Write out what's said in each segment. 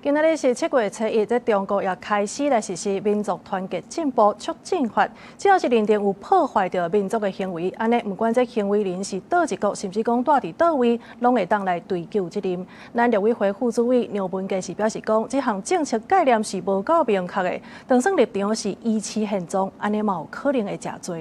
今仔日是7月7日，在中國也開始來實施民族團結進步促進法，只要是認定有破壞着民族的行為，安尼不管這行為人是倒一國，甚至講住佇倒位，攏會當來追究責任。咱陸委會副主委廖文佳是表示講，這項政策概念是無夠明確的，當算立場是依次現狀，安尼嘛有可能會真多。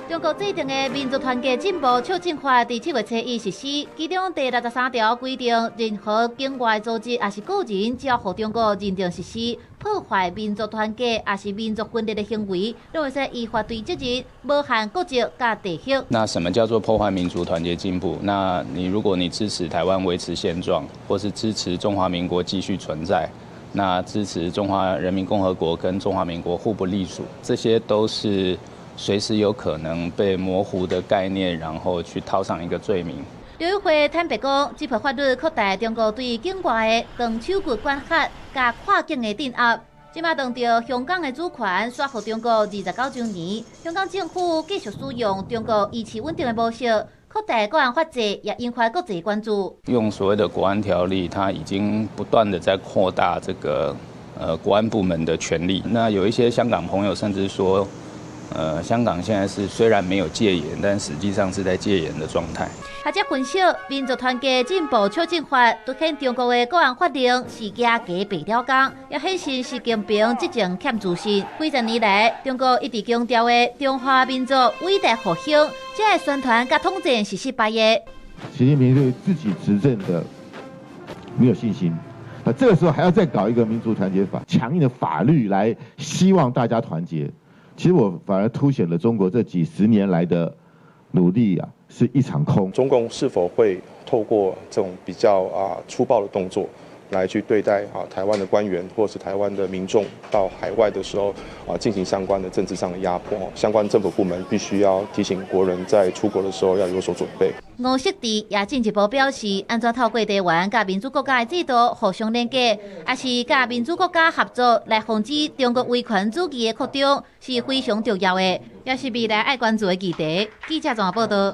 中國制定的民族團結進步促進法在7月7日實施，其中第63條規定，任何境外組織也是個人，只要獲中國認定實施破壞民族團結也是民族分裂的行為，都會說依法對責任，無限國籍甲地域。那什麼叫做破壞民族團結進步？那如果你支持台灣維持現狀，或是支持中華民國繼續存在，那支持中華人民共和國跟中華民國互不隸屬，這些都是隨時有可能被模糊的概念，然後去套上一個罪名。陸委會坦白講，這部法律擴大中國對境外的長手骨管轄加跨境的鎮壓。即馬當着香港的主權刷予中國29周年，香港政府繼續使用中國維持穩定的模式，擴大國安法制，也引發國際關注。用所謂的國安條例，它已經不斷的在擴大這個國安部門的權力。那有一些香港朋友甚至說，香港現在是雖然沒有戒嚴，但實際上是在戒嚴的狀態。學者分析，民族團結進步促進法凸顯中國的國安法令是假假白了工，也顯示習近平執政欠自信。幾十年來，中國一直強調的中華民族偉大復興，這個宣傳甲統戰是失敗的。習近平對自己執政的沒有信心，這個時候還要再搞一個民族團結法，強硬的法律來希望大家團結。其實我反而凸顯了中國這幾十年來的努力啊，是一場空。中共是否會透過這種比較粗暴的動作來去對待台灣的官員或是台灣的民眾到海外的時候進行相關的政治上的壓迫？相關政府部門必須要提醒國人在出國的時候要有所準備。吳錫埜也進一步表示，安怎透過台灣甲民主國家的制度互相連結，也是甲民主國家合作來防止中國威權主義的擴張，是非常重要的，也是未來愛關注的議題。記者綜合報道。